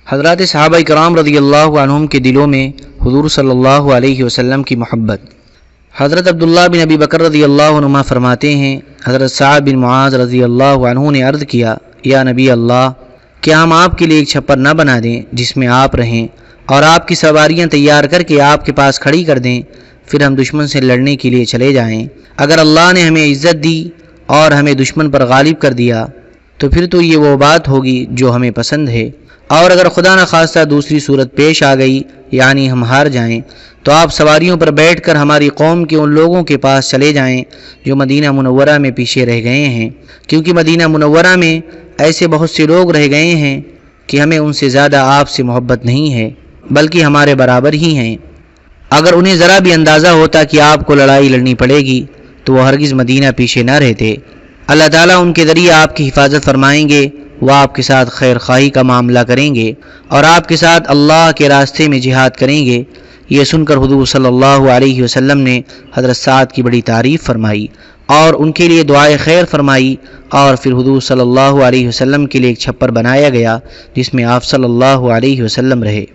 حضرات صحابہ کرام رضی اللہ عنہم کے دلوں میں حضور صلی اللہ علیہ وسلم کی محبت۔ حضرت عبداللہ بن ابی بکر رضی اللہ عنہما فرماتے ہیں، حضرت سعد بن معاذ رضی اللہ عنہ نے عرض کیا، یا نبی اللہ، کیا ہم آپ کے لیے ایک چھپر نہ بنا دیں جس میں آپ رہیں اور آپ کی سواریاں تیار کر کے آپ کے پاس کھڑی کر دیں، پھر ہم دشمن سے لڑنے کے لیے چلے جائیں۔ اگر اللہ نے ہمیں عزت دی اور ہمیں دشمن پر غالب کر دیا تو پھر تو یہ وہ بات ہوگی جو ہمیں پسند ہے، اور اگر خدا نخواستہ دوسری صورت پیش آ گئی یعنی ہم ہار جائیں تو آپ سواریوں پر بیٹھ کر ہماری قوم کے ان لوگوں کے پاس چلے جائیں جو مدینہ منورہ میں پیچھے رہ گئے ہیں، کیونکہ مدینہ منورہ میں ایسے بہت سے لوگ رہ گئے ہیں کہ ہمیں ان سے زیادہ آپ سے محبت نہیں ہے بلکہ ہمارے برابر ہی ہیں۔ اگر انہیں ذرا بھی اندازہ ہوتا کہ آپ کو لڑائی لڑنی پڑے گی تو وہ ہرگز مدینہ پیچھے نہ رہتے۔ اللہ تعالیٰ ان کے ذریعے آپ کی حفاظت فرمائیں گے، وہ آپ کے ساتھ خیر خواہی کا معاملہ کریں گے اور آپ کے ساتھ اللہ کے راستے میں جہاد کریں گے۔ یہ سن کر حضور صلی اللہ علیہ وسلم نے حضرت سعد کی بڑی تعریف فرمائی اور ان کے لیے دعائے خیر فرمائی، اور پھر حضور صلی اللہ علیہ وسلم کے لیے ایک چھپر بنایا گیا جس میں آپ صلی اللہ علیہ وسلم رہے۔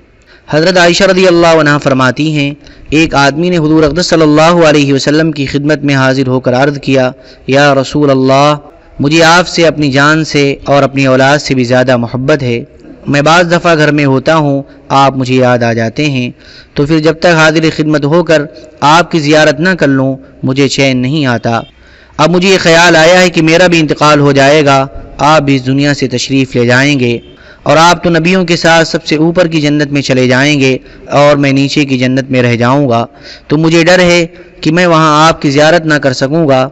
حضرت عائشہ رضی اللہ عنہا فرماتی ہیں، ایک آدمی نے حضور اقدس صلی اللہ علیہ وسلم کی خدمت میں حاضر ہو کر عرض کیا، یا رسول اللہ، مجھے آپ سے اپنی جان سے اور اپنی اولاد سے بھی زیادہ محبت ہے۔ میں بعض دفعہ گھر میں ہوتا ہوں، آپ مجھے یاد آ جاتے ہیں، تو پھر جب تک حاضر خدمت ہو کر آپ کی زیارت نہ کر لوں مجھے چین نہیں آتا۔ اب مجھے یہ خیال آیا ہے کہ میرا بھی انتقال ہو جائے گا، آپ بھی اس دنیا سے تشریف لے جائیں گے اور آپ تو نبیوں کے ساتھ سب سے اوپر کی جنت میں چلے جائیں گے اور میں نیچے کی جنت میں رہ جاؤں گا، تو مجھے ڈر ہے کہ میں وہاں آپ کی زیارت نہ کر سکوں گا،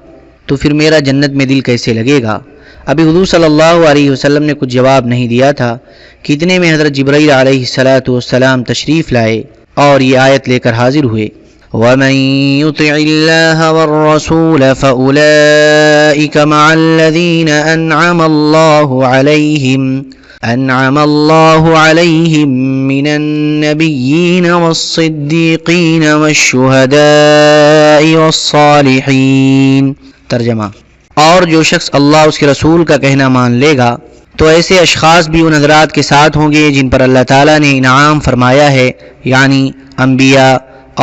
تو پھر میرا جنت میں دل کیسے لگے گا۔ ابھی حضور صلی اللہ علیہ وسلم نے کچھ جواب نہیں دیا تھا کہ اتنے میں حضرت جبرائیل علیہ السلام تشریف لائے اور یہ آیت لے کر حاضر ہوئے، وَمَن يُطِعِ اللَّهَ وَالرَّسُولَ فَأُولَئِكَ مَعَ الَّذِينَ أَنْعَمَ اللَّهُ عَلَيْهِمْ مِنَ النَّبِيِّينَ وَالصِّدِّيقِينَ وَالشُّهَدَاءِ وَالصَّالِحِينَ۔ ترجمہ، اور جو شخص اللہ اس کے رسول کا کہنا مان لے گا تو ایسے اشخاص بھی ان حضرات کے ساتھ ہوں گے جن پر اللہ تعالیٰ نے انعام فرمایا ہے، یعنی انبیاء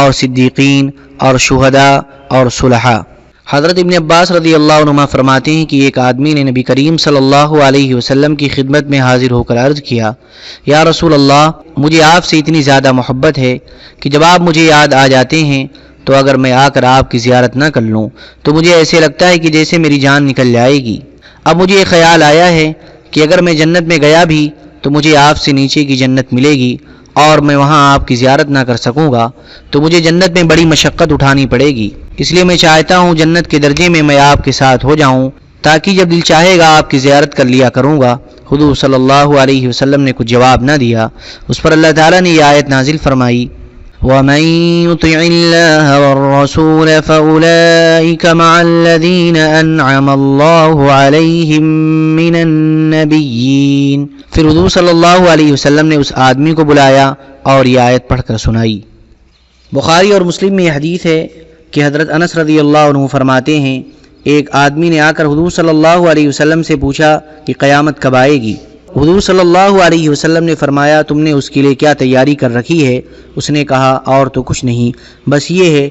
اور صدیقین اور شہداء اور صلحاء۔ حضرت ابن عباس رضی اللہ عنہما فرماتے ہیں کہ ایک آدمی نے نبی کریم صلی اللہ علیہ وسلم کی خدمت میں حاضر ہو کر عرض کیا، یا رسول اللہ، مجھے آپ سے اتنی زیادہ محبت ہے کہ جب آپ مجھے یاد آ جاتے ہیں تو اگر میں آ کر آپ کی زیارت نہ کر لوں تو مجھے ایسے لگتا ہے کہ جیسے میری جان نکل جائے گی۔ اب مجھے یہ خیال آیا ہے کہ اگر میں جنت میں گیا بھی تو مجھے آپ سے نیچے کی جنت ملے گی اور میں وہاں آپ کی زیارت نہ کر سکوں گا، تو مجھے جنت میں بڑی مشقت اٹھانی پڑے گی، اس لیے میں چاہتا ہوں جنت کے درجے میں آپ کے ساتھ ہو جاؤں تاکہ جب دل چاہے گا آپ کی زیارت کر لیا کروں گا۔ حضور صلی اللہ علیہ وسلم نے کچھ جواب نہ دیا۔ اس پر اللہ تعالیٰ نے یہ آیت نازل فرمائی، وَمَن يُطِعِ اللَّهَ وَالرَّسُولَ فَأُولَئِكَ مَعَ الَّذِينَ أَنْعَمَ اللَّهُ عَلَيْهِمْ مِنَ النَّبِيِّينَ۔ پھر حضور صلی اللہ علیہ وسلم نے اس آدمی کو بلایا اور یہ آیت پڑھ کر سنائی۔ بخاری اور مسلم میں یہ حدیث ہے کہ حضرت انس رضی اللہ عنہ فرماتے ہیں، ایک آدمی نے آ کر حضور صلی اللہ علیہ وسلم سے پوچھا کہ قیامت کب آئے گی؟ حضور صلی اللہ علیہ وسلم نے فرمایا، تم نے اس کے لیے کیا تیاری کر رکھی ہے؟ اس نے کہا، اور تو کچھ نہیں، بس یہ ہے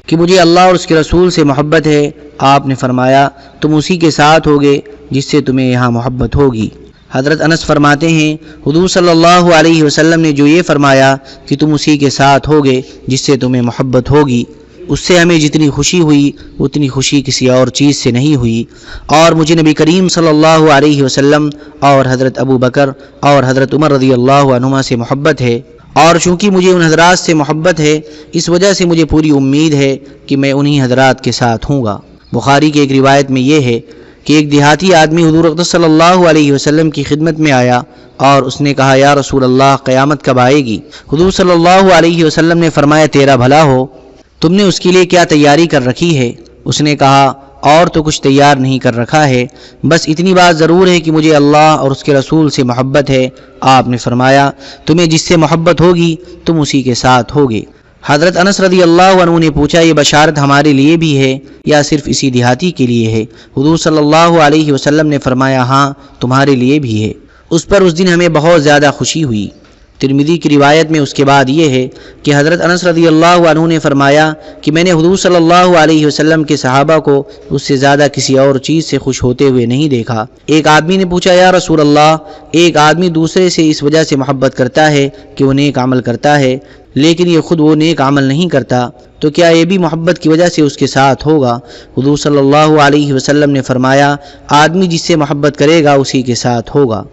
کہ مجھے اللہ اور اس کے رسول سے محبت ہے۔ آپ نے فرمایا، تم اسی کے ساتھ ہوگے جس سے تمہیں یہاں محبت ہوگی۔ حضرت انس فرماتے ہیں، حضور صلی اللہ علیہ وسلم نے جو یہ فرمایا کہ تم اسی کے ساتھ ہوگے جس سے تمہیں محبت ہوگی، اس سے ہمیں جتنی خوشی ہوئی اتنی خوشی کسی اور چیز سے نہیں ہوئی، اور مجھے نبی کریم صلی اللہ علیہ وسلم اور حضرت ابو بکر اور حضرت عمر رضی اللہ عنہما سے محبت ہے، اور چونکہ مجھے ان حضرات سے محبت ہے اس وجہ سے مجھے پوری امید ہے کہ میں انہی حضرات کے ساتھ ہوں گا۔ بخاری کی ایک روایت میں یہ ہے کہ ایک دیہاتی آدمی حضور اقدس صلی اللہ علیہ وسلم کی خدمت میں آیا اور اس نے کہا، یا رسول اللہ، قیامت کب آئے گی؟ حضور صلی اللہ علیہ وسلم نے فرمایا، تیرا بھلا ہو، تم نے اس کے لیے کیا تیاری کر رکھی ہے؟ اس نے کہا، اور تو کچھ تیار نہیں کر رکھا ہے، بس اتنی بات ضرور ہے کہ مجھے اللہ اور اس کے رسول سے محبت ہے۔ آپ نے فرمایا، تمہیں جس سے محبت ہوگی تم اسی کے ساتھ ہوگے۔ حضرت انس رضی اللہ عنہ نے پوچھا، یہ بشارت ہمارے لیے بھی ہے یا صرف اسی دیہاتی کے لیے ہے؟ حضور صلی اللہ علیہ وسلم نے فرمایا، ہاں، تمہارے لیے بھی ہے۔ اس پر اس دن ہمیں بہت زیادہ خوشی ہوئی۔ ترمذی کی روایت میں اس کے بعد یہ ہے کہ حضرت انس رضی اللہ عنہ نے فرمایا کہ میں نے حضور صلی اللہ علیہ وسلم کے صحابہ کو اس سے زیادہ کسی اور چیز سے خوش ہوتے ہوئے نہیں دیکھا۔ ایک آدمی نے پوچھا، یا رسول اللہ، ایک آدمی دوسرے سے اس وجہ سے محبت کرتا ہے کہ وہ نیک عمل کرتا ہے، لیکن یہ خود وہ نیک عمل نہیں کرتا، تو کیا یہ بھی محبت کی وجہ سے اس کے ساتھ ہوگا؟ حضور صلی اللہ علیہ وسلم نے فرمایا، آدمی جس سے محبت کرے گا اسی کے ساتھ ہوگا۔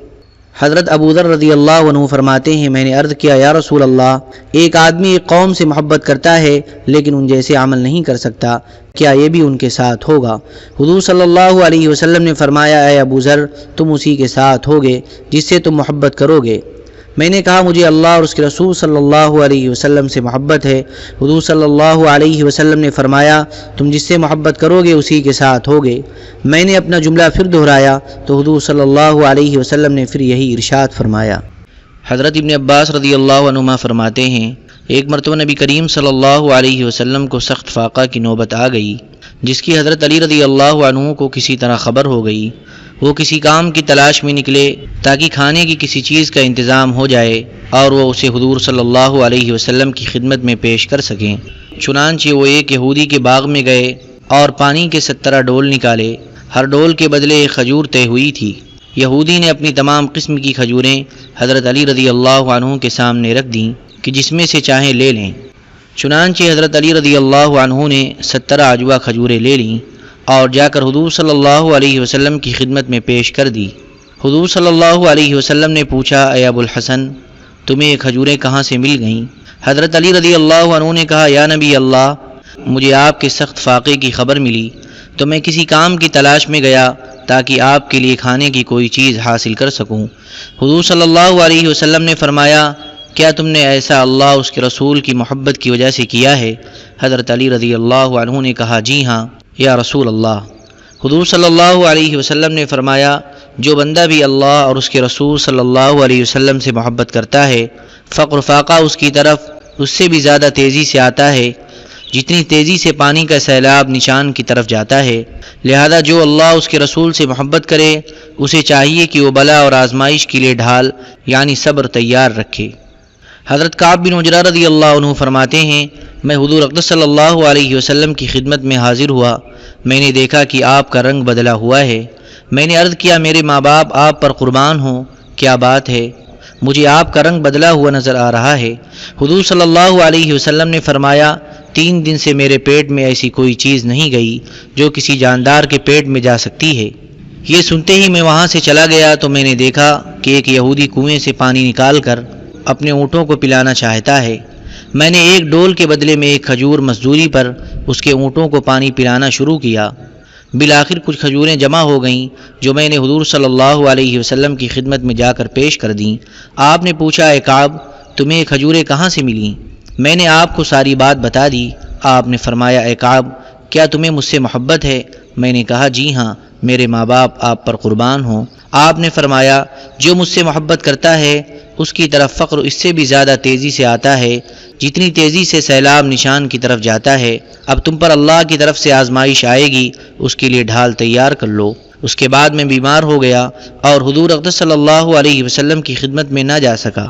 حضرت ابو ذر رضی اللہ عنہ فرماتے ہیں، میں نے عرض کیا، یا رسول اللہ، ایک آدمی ایک قوم سے محبت کرتا ہے لیکن ان جیسے عمل نہیں کر سکتا، کیا یہ بھی ان کے ساتھ ہوگا؟ حضور صلی اللہ علیہ وسلم نے فرمایا، اے ابو ذر، تم اسی کے ساتھ ہوگے جس سے تم محبت کرو گے۔ میں نے کہا، مجھے اللہ اور اس کے رسول صلی اللہ علیہ وسلم سے محبت ہے۔ حضور صلی اللہ علیہ وسلم نے فرمایا، تم جس سے محبت کرو گے اسی کے ساتھ ہوگے۔ میں نے اپنا جملہ پھر دہرایا تو حضور صلی اللہ علیہ وسلم نے پھر یہی ارشاد فرمایا۔ حضرت ابن عباس رضی اللہ عنہما فرماتے ہیں، ایک مرتبہ نبی کریم صلی اللہ علیہ وسلم کو سخت فاقہ کی نوبت آ گئی، جس کی حضرت علی رضی اللہ عنہ کو کسی طرح خبر ہو گئی۔ وہ کسی کام کی تلاش میں نکلے تاکہ کھانے کی کسی چیز کا انتظام ہو جائے اور وہ اسے حضور صلی اللہ علیہ وسلم کی خدمت میں پیش کر سکیں۔ چنانچہ وہ ایک یہودی کے باغ میں گئے اور پانی کے 17 ڈول نکالے، ہر ڈول کے بدلے ایک کھجور طے ہوئی تھی۔ یہودی نے اپنی تمام قسم کی کھجوریں حضرت علی رضی اللہ عنہ کے سامنے رکھ دیں کہ جس میں سے چاہیں لے لیں۔ چنانچہ حضرت علی رضی اللہ عنہ نے 17 عجوہ کھجوریں لے لیں اور جا کر حضور صلی اللہ علیہ وسلم کی خدمت میں پیش کر دی۔ حضور صلی اللہ علیہ وسلم نے پوچھا، اے ابو الحسن، تمہیں یہ کھجوریں کہاں سے مل گئیں؟ حضرت علی رضی اللہ عنہ نے کہا، یا نبی اللہ، مجھے آپ کے سخت فاقے کی خبر ملی تو میں کسی کام کی تلاش میں گیا تاکہ آپ کے لیے کھانے کی کوئی چیز حاصل کر سکوں۔ حضور صلی اللہ علیہ وسلم نے فرمایا، کیا تم نے ایسا اللہ اس کے رسول کی محبت کی وجہ سے کیا ہے؟ حضرت علی رضی اللہ عنہ نے کہا، جی ہاں یا رسول اللہ۔ حضور صلی اللہ علیہ وسلم نے فرمایا، جو بندہ بھی اللہ اور اس کے رسول صلی اللہ علیہ وسلم سے محبت کرتا ہے، فقر فاقہ اس کی طرف اس سے بھی زیادہ تیزی سے آتا ہے جتنی تیزی سے پانی کا سیلاب نشان کی طرف جاتا ہے۔ لہذا جو اللہ اس کے رسول سے محبت کرے اسے چاہیے کہ وہ بلا اور آزمائش کے لیے ڈھال یعنی صبر تیار رکھے۔ حضرت کعب بن عجرہ رضی اللہ عنہ فرماتے ہیں، میں حضور اقدس صلی اللہ علیہ وسلم کی خدمت میں حاضر ہوا، میں نے دیکھا کہ آپ کا رنگ بدلا ہوا ہے۔ میں نے عرض کیا، میرے ماں باپ آپ پر قربان ہوں، کیا بات ہے؟ مجھے آپ کا رنگ بدلا ہوا نظر آ رہا ہے۔ حضور صلی اللہ علیہ وسلم نے فرمایا، 3 دن سے میرے پیٹ میں ایسی کوئی چیز نہیں گئی جو کسی جاندار کے پیٹ میں جا سکتی ہے۔ یہ سنتے ہی میں وہاں سے چلا گیا تو میں نے دیکھا کہ ایک یہودی کنویں سے پانی نکال کر اپنے اونٹوں کو پلانا چاہتا ہے۔ میں نے ایک ڈول کے بدلے میں ایک کھجور مزدوری پر اس کے اونٹوں کو پانی پلانا شروع کیا۔ بالآخر کچھ کھجوریں جمع ہو گئیں جو میں نے حضور صلی اللہ علیہ وسلم کی خدمت میں جا کر پیش کر دیں۔ آپ نے پوچھا، اے کعب، تمہیں یہ کھجوریں کہاں سے ملیں؟ میں نے آپ کو ساری بات بتا دی۔ آپ نے فرمایا، اے کعب، کیا تمہیں مجھ سے محبت ہے؟ میں نے کہا، جی ہاں، میرے ماں باپ آپ پر قربان ہوں۔ آپ نے فرمایا، جو مجھ سے محبت کرتا ہے اس کی طرف فقر اس سے بھی زیادہ تیزی سے آتا ہے جتنی تیزی سے سیلاب نشان کی طرف جاتا ہے۔ اب تم پر اللہ کی طرف سے آزمائش آئے گی، اس کے لیے ڈھال تیار کر لو۔ اس کے بعد میں بیمار ہو گیا اور حضور اقدس صلی اللہ علیہ وسلم کی خدمت میں نہ جا سکا۔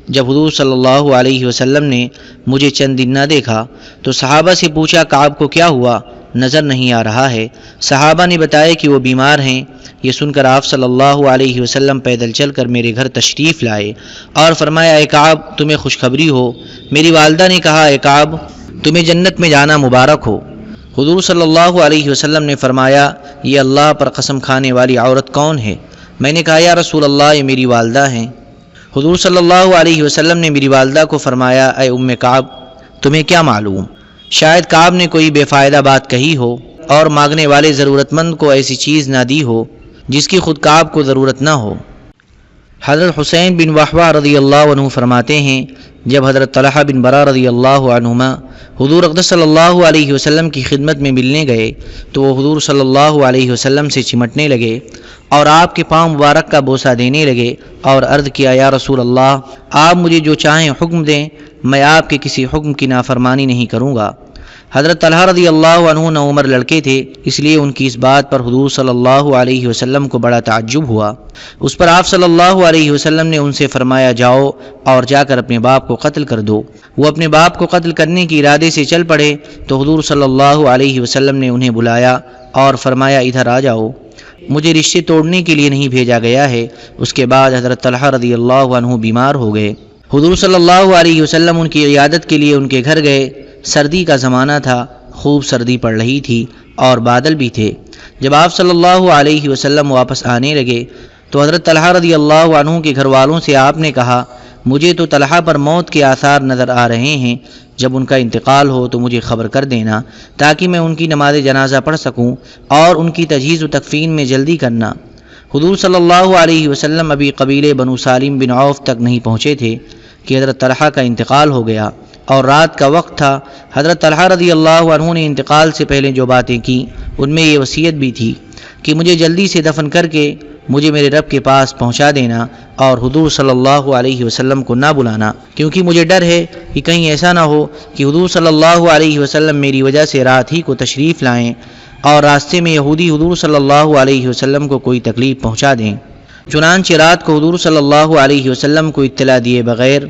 جب حضور صلی اللہ علیہ وسلم نے مجھے چند دن نہ دیکھا تو صحابہ سے پوچھا، کعب کو کیا ہوا؟ نظر نہیں آ رہا ہے۔ صحابہ نے بتایا کہ وہ بیمار ہیں۔ یہ سن کر آپ صلی اللہ علیہ وسلم پیدل چل کر میرے گھر تشریف لائے اور فرمایا، اے کعب، تمہیں خوشخبری ہو۔ میری والدہ نے کہا، اے کعب، تمہیں جنت میں جانا مبارک ہو۔ حضور صلی اللہ علیہ وسلم نے فرمایا، یہ اللہ پر قسم کھانے والی عورت کون ہے؟ میں نے کہا، یا رسول اللہ، یہ میری والدہ ہیں۔ حضور صلی اللہ علیہ وسلم نے میری والدہ کو فرمایا، اے ام کعب، تمہیں کیا معلوم؟ شاید کعب نے کوئی بے فائدہ بات کہی ہو اور مانگنے والے ضرورت مند کو ایسی چیز نہ دی ہو جس کی خود کعب کو ضرورت نہ ہو۔ حضرت حسین بن وحوہ رضی اللہ عنہ فرماتے ہیں، جب حضرت طلحہ بن برا رضی اللہ عنہما حضور اقدس صلی اللہ علیہ وسلم کی خدمت میں ملنے گئے تو وہ حضور صلی اللہ علیہ وسلم سے چمٹنے لگے اور آپ کے پاؤں مبارک کا بوسہ دینے لگے اور عرض کیا، یا رسول اللہ، آپ مجھے جو چاہیں حکم دیں، میں آپ کے کسی حکم کی نافرمانی نہیں کروں گا۔ حضرت طلحہ رضی اللہ عنہ نوعمر لڑکے تھے، اس لیے ان کی اس بات پر حضور صلی اللہ علیہ وسلم کو بڑا تعجب ہوا۔ اس پر آپ صلی اللہ علیہ وسلم نے ان سے فرمایا جاؤ اور جا کر اپنے باپ کو قتل کر دو۔ وہ اپنے باپ کو قتل کرنے کے ارادے سے چل پڑے تو حضور صلی اللہ علیہ وسلم نے انہیں بلایا اور فرمایا ادھر آ جاؤ، مجھے رشتے توڑنے کے لیے نہیں بھیجا گیا ہے۔ اس کے بعد حضرت طلحہ رضی اللہ عنہ بیمار ہو گئے۔ حضور صلی اللہ علیہ وسلم ان کی عیادت کے لیے ان کے گھر گئے۔ سردی کا زمانہ تھا، خوب سردی پڑ رہی تھی اور بادل بھی تھے۔ جب آپ صلی اللہ علیہ وسلم واپس آنے لگے تو حضرت طلحہ رضی اللہ عنہ کے گھر والوں سے آپ نے کہا مجھے تو طلحہ پر موت کے آثار نظر آ رہے ہیں، جب ان کا انتقال ہو تو مجھے خبر کر دینا تاکہ میں ان کی نماز جنازہ پڑھ سکوں اور ان کی تجہیز و تکفین میں جلدی کرنا۔ حضور صلی اللہ علیہ وسلم ابھی قبیلے بنو سالم بن عوف تک نہیں پہنچے تھے کہ حضرت طلحہ کا انتقال ہو گیا اور رات کا وقت تھا۔ حضرت طلحہ رضی اللہ عنہ نے انتقال سے پہلے جو باتیں کی ان میں یہ وصیت بھی تھی کہ مجھے جلدی سے دفن کر کے مجھے میرے رب کے پاس پہنچا دینا اور حضور صلی اللہ علیہ وسلم کو نہ بلانا، کیونکہ مجھے ڈر ہے کہ کہیں ایسا نہ ہو کہ حضور صلی اللہ علیہ وسلم میری وجہ سے رات ہی کو تشریف لائیں اور راستے میں یہودی حضور صلی اللہ علیہ وسلم کو کوئی تکلیف پہنچا دیں۔ چنانچہ رات کو حضور صلی اللہ علیہ وسلم کو اطلاع دیے بغیر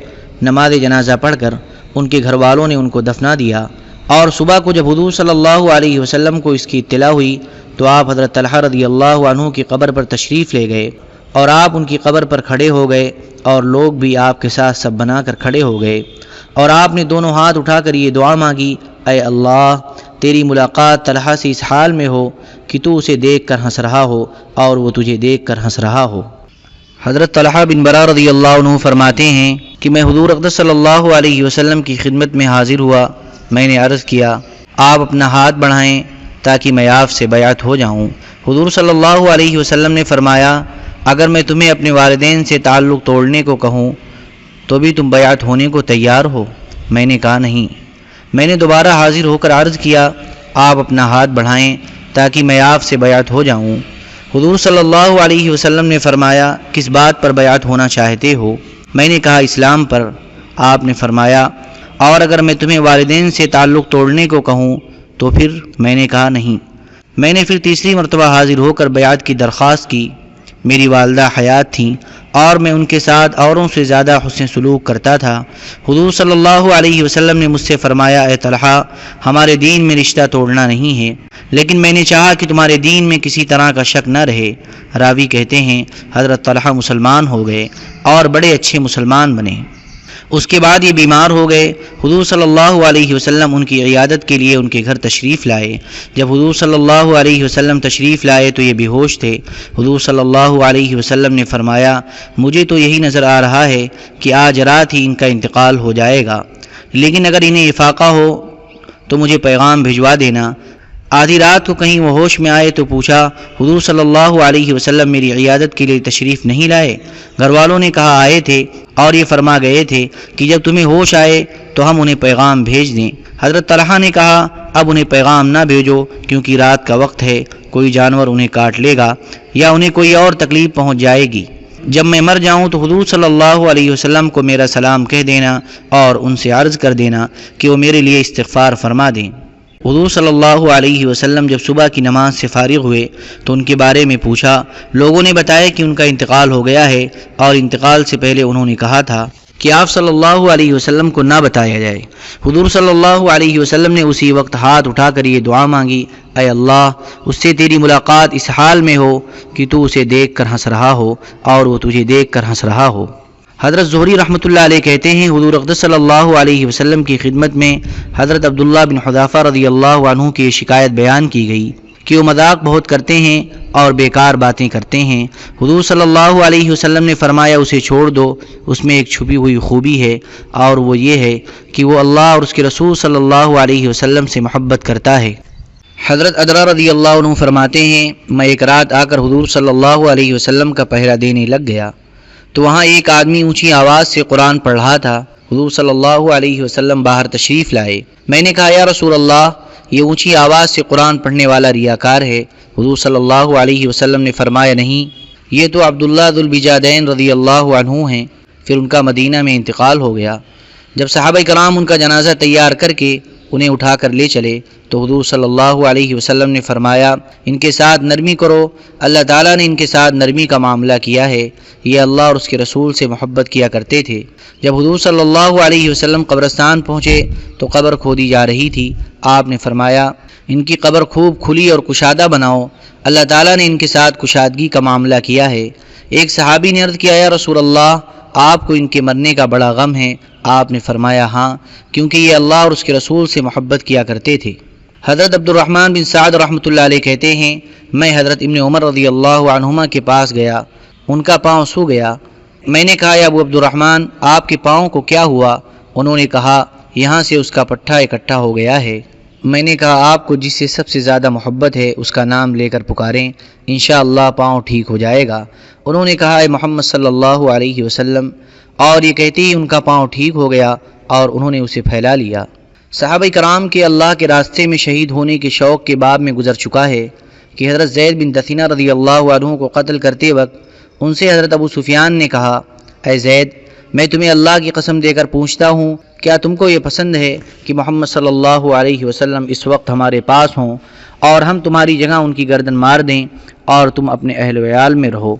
نماز جنازہ پڑھ کر ان کے گھر والوں نے ان کو دفنا دیا، اور صبح کو جب حضور صلی اللہ علیہ وسلم کو اس کی اطلاع ہوئی تو آپ حضرت طلحہ رضی اللہ عنہ کی قبر پر تشریف لے گئے اور آپ ان کی قبر پر کھڑے ہو گئے اور لوگ بھی آپ کے ساتھ سب بنا کر کھڑے ہو گئے، اور آپ نے دونوں ہاتھ اٹھا کر یہ دعا مانگی اے اللہ تیری ملاقات طلحہ سے اس حال میں ہو کہ تو اسے دیکھ کر ہنس رہا ہو اور وہ تجھے دیکھ کر ہنس رہا ہو۔ حضرت طلحہ بن برا رضی اللہ عنہ فرماتے ہیں کہ میں حضور اقدس صلی اللہ علیہ وسلم کی خدمت میں حاضر ہوا۔ میں نے عرض کیا آپ اپنا ہاتھ بڑھائیں تاکہ میں آپ سے بیعت ہو جاؤں۔ حضور صلی اللہ علیہ وسلم نے فرمایا اگر میں تمہیں اپنے والدین سے تعلق توڑنے کو کہوں تو بھی تم بیعت ہونے کو تیار ہو؟ میں نے کہا نہیں۔ میں نے دوبارہ حاضر ہو کر عرض کیا آپ اپنا ہاتھ بڑھائیں تاکہ میں آپ سے بیعت ہو جاؤں۔ حضور صلی اللہ علیہ وسلم نے فرمایا کس بات پر بیعت ہونا چاہتے ہو؟ میں نے کہا اسلام پر۔ آپ نے فرمایا اور اگر میں تمہیں والدین سے تعلق توڑنے کو کہوں تو پھر؟ میں نے کہا نہیں۔ میں نے پھر تیسری مرتبہ حاضر ہو کر بیعت کی درخواست کی۔ میری والدہ حیات تھیں اور میں ان کے ساتھ اوروں سے زیادہ حسن سلوک کرتا تھا۔ حضور صلی اللہ علیہ وسلم نے مجھ سے فرمایا اے طلحہ ہمارے دین میں رشتہ توڑنا نہیں ہے، لیکن میں نے چاہا کہ تمہارے دین میں کسی طرح کا شک نہ رہے۔ راوی کہتے ہیں حضرت طلحہ مسلمان ہو گئے اور بڑے اچھے مسلمان بنے۔ اس کے بعد یہ بیمار ہو گئے۔ حضور صلی اللہ علیہ وسلم ان کی عیادت کے لیے ان کے گھر تشریف لائے۔ جب حضور صلی اللہ علیہ وسلم تشریف لائے تو یہ بے ہوش تھے۔ حضور صلی اللہ علیہ وسلم نے فرمایا مجھے تو یہی نظر آ رہا ہے کہ آج رات ہی ان کا انتقال ہو جائے گا، لیکن اگر انہیں افاقہ ہو تو مجھے پیغام بھجوا دینا۔ آدھی رات کو کہیں وہ ہوش میں آئے تو پوچھا حضور صلی اللہ علیہ وسلم میری عیادت کے لیے تشریف نہیں لائے؟ گھر والوں نے کہا آئے تھے اور یہ فرما گئے تھے کہ جب تمہیں ہوش آئے تو ہم انہیں پیغام بھیج دیں۔ حضرت طلحہ نے کہا اب انہیں پیغام نہ بھیجو کیونکہ رات کا وقت ہے، کوئی جانور انہیں کاٹ لے گا یا انہیں کوئی اور تکلیف پہنچ جائے گی۔ جب میں مر جاؤں تو حضور صلی اللہ علیہ وسلم کو میرا سلام کہہ دینا اور ان سے عرض کر دینا کہ وہ میرے لیے استغفار فرما دیں۔ حضور صلی اللہ علیہ وسلم جب صبح کی نماز سے فارغ ہوئے تو ان کے بارے میں پوچھا۔ لوگوں نے بتایا کہ ان کا انتقال ہو گیا ہے اور انتقال سے پہلے انہوں نے کہا تھا کہ آپ صلی اللہ علیہ وسلم کو نہ بتایا جائے۔ حضور صلی اللہ علیہ وسلم نے اسی وقت ہاتھ اٹھا کر یہ دعا مانگی اے اللہ اس سے تیری ملاقات اس حال میں ہو کہ تو اسے دیکھ کر ہنس رہا ہو اور وہ تجھے دیکھ کر ہنس رہا ہو۔ حضرت زہری رحمۃ اللہ علیہ کہتے ہیں حضور اقدس صلی اللہ علیہ وسلم کی خدمت میں حضرت عبداللہ بن حذافہ رضی اللہ عنہ کی شکایت بیان کی گئی کہ وہ مذاق بہت کرتے ہیں اور بیکار باتیں کرتے ہیں۔ حضور صلی اللہ علیہ وسلم نے فرمایا اسے چھوڑ دو، اس میں ایک چھپی ہوئی خوبی ہے اور وہ یہ ہے کہ وہ اللہ اور اس کے رسول صلی اللہ علیہ وسلم سے محبت کرتا ہے۔ حضرت ادرا رضی اللہ عنہ فرماتے ہیں میں ایک رات آ کر حضور صلی اللہ علیہ وسلم کا پہرا دینے لگ گیا تو وہاں ایک آدمی اونچی آواز سے قرآن پڑھ رہا تھا۔ حضور صلی اللہ علیہ وسلم باہر تشریف لائے۔ میں نے کہا یا رسول اللہ یہ اونچی آواز سے قرآن پڑھنے والا ریاکار ہے؟ حضور صلی اللہ علیہ وسلم نے فرمایا نہیں، یہ تو عبداللہ ذو البجادین رضی اللہ عنہ ہیں۔ پھر ان کا مدینہ میں انتقال ہو گیا۔ جب صحابہ کرام ان کا جنازہ تیار کر کے انہیں اٹھا کر لے چلے تو حضور صلی اللہ علیہ وسلم نے فرمایا ان کے ساتھ نرمی کرو، اللہ تعالیٰ نے ان کے ساتھ نرمی کا معاملہ کیا ہے، یہ اللہ اور اس کے رسول سے محبت کیا کرتے تھے۔ جب حضور صلی اللہ علیہ وسلم قبرستان پہنچے تو قبر کھودی جا رہی تھی۔ آپ نے فرمایا ان کی قبر خوب کھلی اور کشادہ بناؤ، اللہ تعالیٰ نے ان کے ساتھ کشادگی کا معاملہ کیا ہے۔ ایک صحابی نے عرض کیا یا رسول اللہ آپ کو ان کے مرنے کا بڑا غم ہے؟ آپ نے فرمایا ہاں، کیونکہ یہ اللہ اور اس کے رسول سے محبت کیا کرتے تھے۔ حضرت عبد الرحمن بن سعد رحمۃ اللہ علیہ کہتے ہیں میں حضرت ابن عمر رضی اللہ عنہما کے پاس گیا، ان کا پاؤں سو گیا۔ میں نے کہا یا ابو عبد الرحمن آپ کے پاؤں کو کیا ہوا؟ انہوں نے کہا یہاں سے اس کا پٹھا اکٹھا ہو گیا ہے۔ میں نے کہا آپ کو جس سے سب سے زیادہ محبت ہے اس کا نام لے کر پکاریں، انشاءاللہ پاؤں ٹھیک ہو جائے گا۔ انہوں نے کہا اے محمد صلی اللہ علیہ وسلم، اور یہ کہتے ہی ان کا پاؤں ٹھیک ہو گیا اور انہوں نے اسے پھیلا لیا۔ صحابہ کرام کے اللہ کے راستے میں شہید ہونے کے شوق کے باب میں گزر چکا ہے کہ حضرت زید بن دثینہ رضی اللہ عنہ کو قتل کرتے وقت ان سے حضرت ابو سفیان نے کہا اے زید میں تمہیں اللہ کی قسم دے کر پوچھتا ہوں کیا تم کو یہ پسند ہے کہ محمد صلی اللہ علیہ وسلم اس وقت ہمارے پاس ہوں اور ہم تمہاری جگہ ان کی گردن مار دیں اور تم اپنے اہل ویال میں رہو؟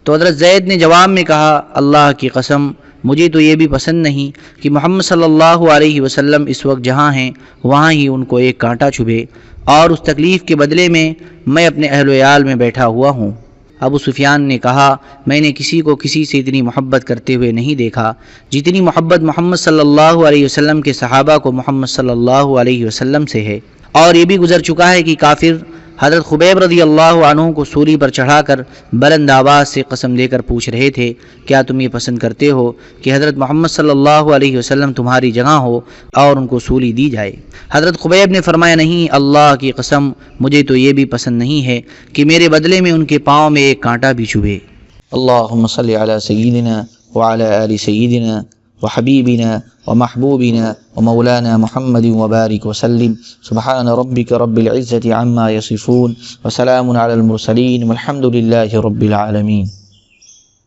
تو حضرت زید نے جواب میں کہا اللہ کی قسم مجھے تو یہ بھی پسند نہیں کہ محمد صلی اللہ علیہ وسلم اس وقت جہاں ہیں وہاں ہی ان کو ایک کانٹا چبھے، اور اس تکلیف کے بدلے میں اپنے اہل ویال میں بیٹھا ہوا ہوں۔ ابو سفیان نے کہا میں نے کسی کو کسی سے اتنی محبت کرتے ہوئے نہیں دیکھا جتنی محبت محمد صلی اللہ علیہ وسلم کے صحابہ کو محمد صلی اللہ علیہ وسلم سے ہے۔ اور یہ بھی گزر چکا ہے کہ کافر حضرت خبیب رضی اللہ عنہ کو سولی پر چڑھا کر بلند آواز سے قسم دے کر پوچھ رہے تھے کیا تم یہ پسند کرتے ہو کہ حضرت محمد صلی اللہ علیہ وسلم تمہاری جگہ ہو اور ان کو سولی دی جائے؟ حضرت خبیب نے فرمایا نہیں اللہ کی قسم مجھے تو یہ بھی پسند نہیں ہے کہ میرے بدلے میں ان کے پاؤں میں ایک کانٹا بھی چبھے۔ اللہم صلی علی سیدنا وعلی آل سیدنا وحبیبنا ومحبوبنا ومولانا محمد وبارك وسلم سبحان ربك رب العزة عما يصفون وسلام على المرسلين والحمد لله رب العالمين۔